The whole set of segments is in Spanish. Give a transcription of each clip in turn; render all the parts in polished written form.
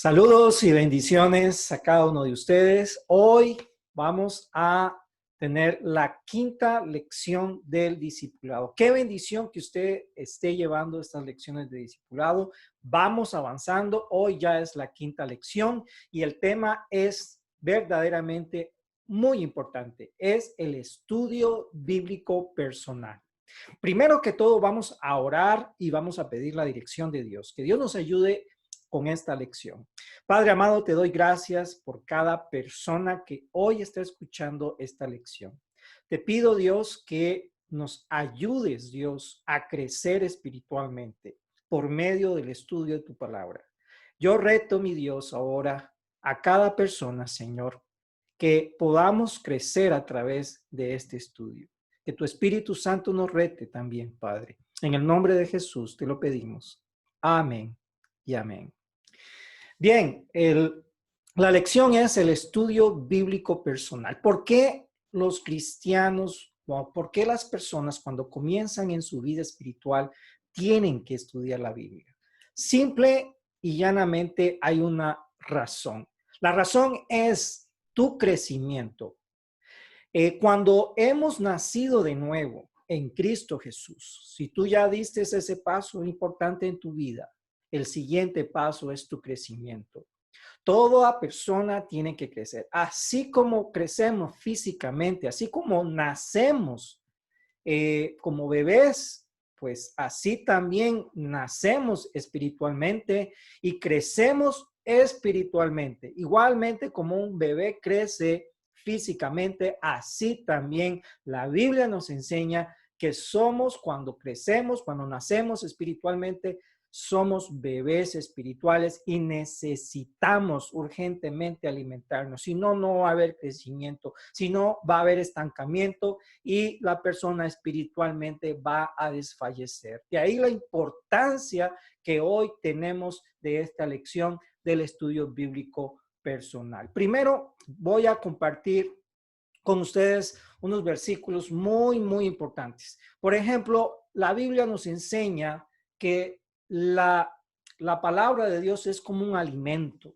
Saludos y bendiciones a cada uno de ustedes. Hoy vamos a tener la quinta lección del discipulado. Qué bendición que usted esté llevando estas lecciones de discipulado. Vamos avanzando. Hoy ya es la quinta lección y el tema es verdaderamente muy importante. Es el estudio bíblico personal. Primero que todo, vamos a orar y vamos a pedir la dirección de Dios. Que Dios nos ayude con esta lección. Padre amado, te doy gracias por cada persona que hoy está escuchando esta lección. Te pido, Dios, que nos ayudes, Dios, a crecer espiritualmente por medio del estudio de tu palabra. Yo reto, mi Dios, ahora a cada persona, Señor, que podamos crecer a través de este estudio. Que tu Espíritu Santo nos rete también, Padre. En el nombre de Jesús te lo pedimos. Amén y amén. Bien, la lección es el estudio bíblico personal. ¿Por qué los cristianos o por qué las personas cuando comienzan en su vida espiritual tienen que estudiar la Biblia? Simple y llanamente hay una razón. La razón es tu crecimiento. Cuando hemos nacido de nuevo en Cristo Jesús, si tú ya diste ese paso importante en tu vida, el siguiente paso es tu crecimiento. Toda persona tiene que crecer. Así como crecemos físicamente, así como nacemos como bebés, pues así también nacemos espiritualmente y crecemos espiritualmente. Igualmente como un bebé crece físicamente, así también la Biblia nos enseña que somos cuando crecemos, cuando nacemos espiritualmente, somos bebés espirituales y necesitamos urgentemente alimentarnos. Si no, no va a haber crecimiento, si no, va a haber estancamiento y la persona espiritualmente va a desfallecer. De ahí la importancia que hoy tenemos de esta lección del estudio bíblico personal. Primero, voy a compartir con ustedes unos versículos muy importantes. Por ejemplo, la Biblia nos enseña que la palabra de Dios es como un alimento.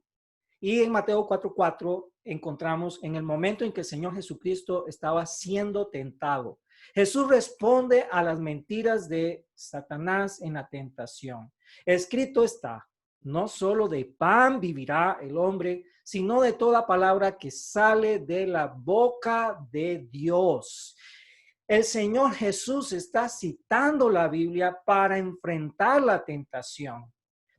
Y en Mateo 4:4 encontramos en el momento en que el Señor Jesucristo estaba siendo tentado. Jesús responde a las mentiras de Satanás en la tentación. Escrito está, no solo de pan vivirá el hombre, sino de toda palabra que sale de la boca de Dios. El Señor Jesús está citando la Biblia para enfrentar la tentación.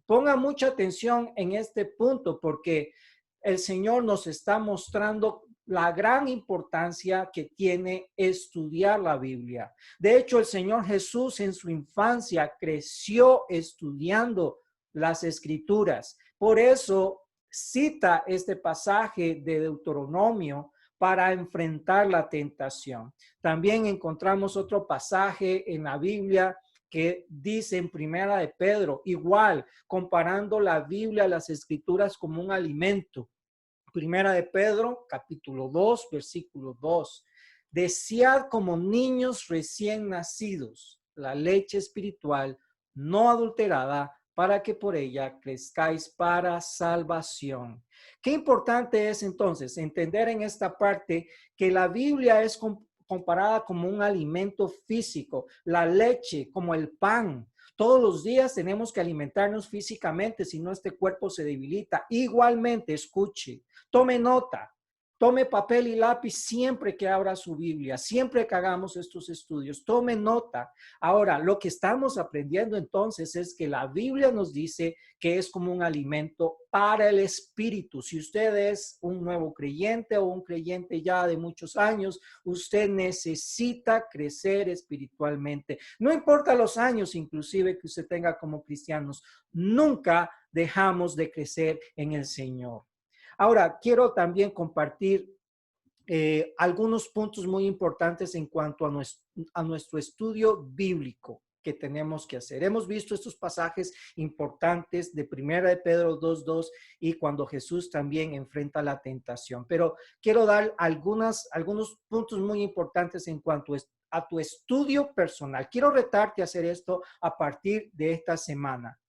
Ponga mucha atención en este punto porque el Señor nos está mostrando la gran importancia que tiene estudiar la Biblia. De hecho, el Señor Jesús en su infancia creció estudiando las Escrituras. Por eso cita este pasaje de Deuteronomio para enfrentar la tentación. También encontramos otro pasaje en la Biblia que dice en Primera de Pedro, igual, comparando la Biblia, las Escrituras como un alimento. Primera de Pedro, capítulo 2, versículo 2. Desead como niños recién nacidos la leche espiritual no adulterada para que por ella crezcáis para salvación. Qué importante es entonces entender en esta parte que la Biblia es comparada como un alimento físico, la leche como el pan. Todos los días tenemos que alimentarnos físicamente, si no este cuerpo se debilita. Igualmente, escuche, tome nota, tome papel y lápiz siempre que abra su Biblia, siempre que hagamos estos estudios, tome nota. Ahora, lo que estamos aprendiendo entonces es que la Biblia nos dice que es como un alimento para el espíritu. Si usted es un nuevo creyente o un creyente ya de muchos años, usted necesita crecer espiritualmente. No importa los años inclusive que usted tenga como cristianos, nunca dejamos de crecer en el Señor. Ahora, quiero también compartir algunos puntos muy importantes en cuanto a nuestro estudio bíblico que tenemos que hacer. Hemos visto estos pasajes importantes de Primera de Pedro 2:2 y cuando Jesús también enfrenta la tentación. Pero quiero dar algunos puntos muy importantes en cuanto a tu estudio personal. Quiero retarte a hacer esto a partir de esta semana.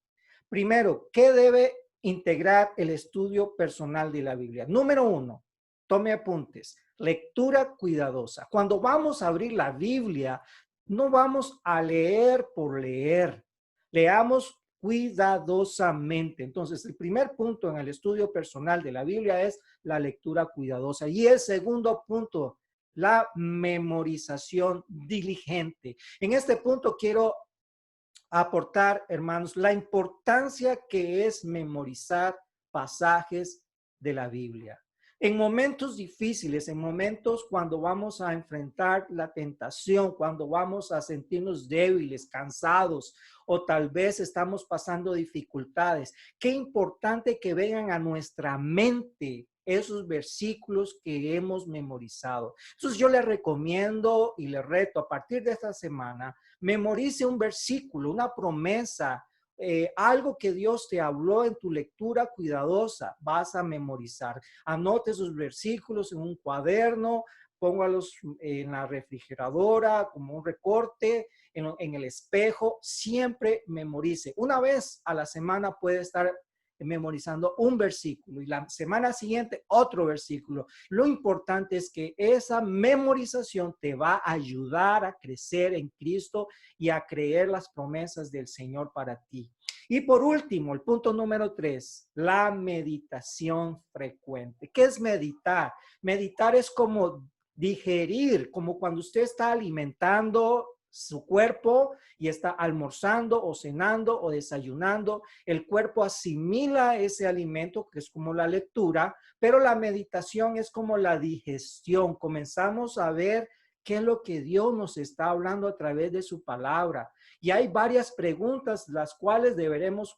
Primero, ¿qué debe integrar el estudio personal de la Biblia. Número 1, tome apuntes. Lectura cuidadosa. Cuando vamos a abrir la Biblia, no vamos a leer por leer. Leamos cuidadosamente. Entonces, el primer punto en el estudio personal de la Biblia es la lectura cuidadosa. Y el segundo punto, la memorización diligente. En este punto quiero aportar, hermanos, la importancia que es memorizar pasajes de la Biblia. En momentos difíciles, en momentos cuando vamos a enfrentar la tentación, cuando vamos a sentirnos débiles, cansados o tal vez estamos pasando dificultades, qué importante que vengan a nuestra mente esos versículos que hemos memorizado. Entonces yo le recomiendo y le reto a partir de esta semana, memorice un versículo, una promesa, algo que Dios te habló en tu lectura cuidadosa, vas a memorizar. Anote esos versículos en un cuaderno, póngalos en la refrigeradora como un recorte, en el espejo, siempre memorice. Una vez a la semana puede estar memorizando un versículo y la semana siguiente otro versículo. Lo importante es que esa memorización te va a ayudar a crecer en Cristo y a creer las promesas del Señor para ti. Y por último, el punto número 3, la meditación frecuente. ¿Qué es meditar? Meditar es como digerir, como cuando usted está alimentando su cuerpo y está almorzando o cenando o desayunando, el cuerpo asimila ese alimento que es como la lectura, pero la meditación es como la digestión. Comenzamos a ver qué es lo que Dios nos está hablando a través de su palabra. Y hay varias preguntas las cuales deberemos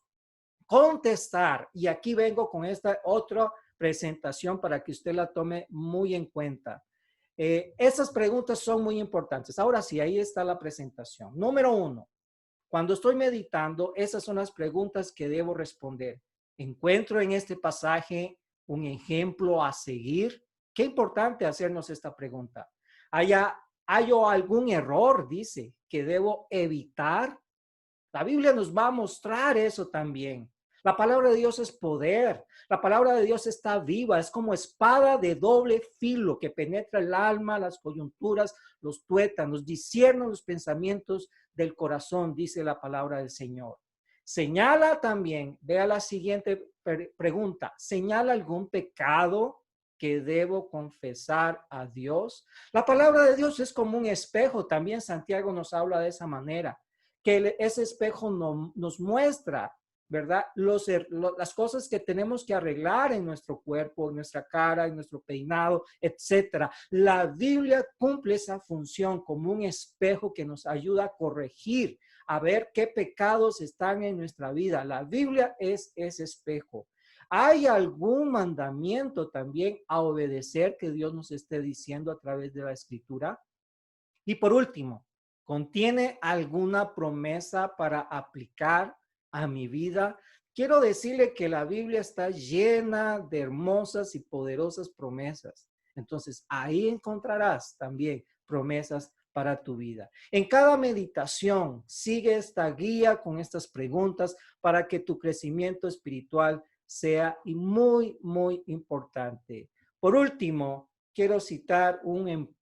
contestar. Y aquí vengo con esta otra presentación para que usted la tome muy en cuenta. Esas preguntas son muy importantes. Ahora sí, ahí está la presentación. Número 1, cuando estoy meditando, esas son las preguntas que debo responder. ¿Encuentro en este pasaje un ejemplo a seguir? Qué importante hacernos esta pregunta. ¿Hay algún error, dice, que debo evitar? La Biblia nos va a mostrar eso también. La palabra de Dios es poder. La palabra de Dios está viva. Es como espada de doble filo que penetra el alma, las coyunturas, los tuétanos, discierne los pensamientos del corazón, dice la palabra del Señor. Señala también, vea la siguiente pregunta, ¿señala algún pecado que debo confesar a Dios? La palabra de Dios es como un espejo. También Santiago nos habla de esa manera, que ese espejo nos muestra, ¿verdad? Las cosas que tenemos que arreglar en nuestro cuerpo, en nuestra cara, en nuestro peinado, etcétera. La Biblia cumple esa función como un espejo que nos ayuda a corregir, a ver qué pecados están en nuestra vida. La Biblia es ese espejo. ¿Hay algún mandamiento también a obedecer que Dios nos esté diciendo a través de la Escritura? Y por último, ¿contiene alguna promesa para aplicar a mi vida? Quiero decirle que la Biblia está llena de hermosas y poderosas promesas. Entonces, ahí encontrarás también promesas para tu vida. En cada meditación, sigue esta guía con estas preguntas para que tu crecimiento espiritual sea muy, muy importante. Por último, quiero citar un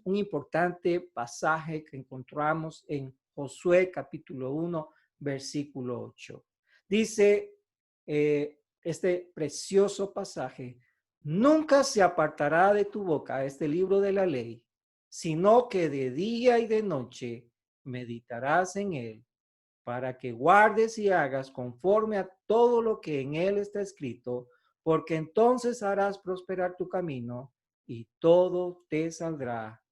importante pasaje que encontramos en Josué capítulo 1, versículo 8. Dice este precioso pasaje: nunca se apartará de tu boca este libro de la ley, sino que de día y de noche meditarás en él, para que guardes y hagas conforme a todo lo que en él está escrito, porque entonces harás prosperar tu camino y todo te saldrá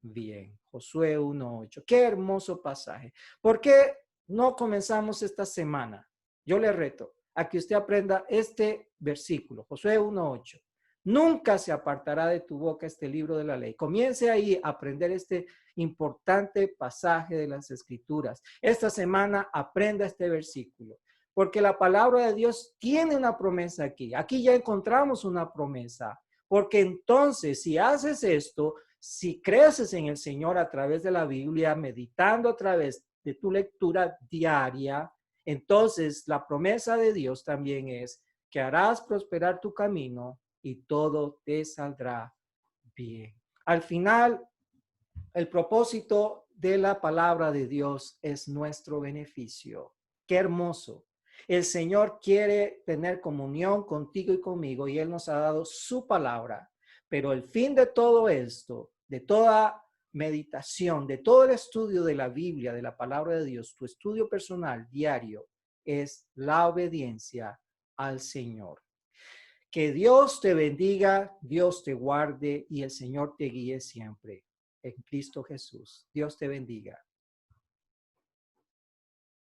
bien. Josué 1:8. Qué hermoso pasaje. ¿Por qué no comenzamos esta semana? Yo le reto a que usted aprenda este versículo, Josué 1:8. Nunca se apartará de tu boca este libro de la ley. Comience ahí a aprender este importante pasaje de las Escrituras. Esta semana aprenda este versículo, porque la palabra de Dios tiene una promesa aquí. Aquí ya encontramos una promesa, porque entonces si haces esto, si creces en el Señor a través de la Biblia, meditando a través de tu lectura diaria, entonces la promesa de Dios también es que harás prosperar tu camino y todo te saldrá bien. Al final, el propósito de la palabra de Dios es nuestro beneficio. Qué hermoso. El Señor quiere tener comunión contigo y conmigo y Él nos ha dado su palabra. Pero el fin de todo esto, de toda meditación, de todo el estudio de la Biblia, de la palabra de Dios, tu estudio personal diario, es la obediencia al Señor. Que Dios te bendiga, Dios te guarde y el Señor te guíe siempre. En Cristo Jesús. Dios te bendiga.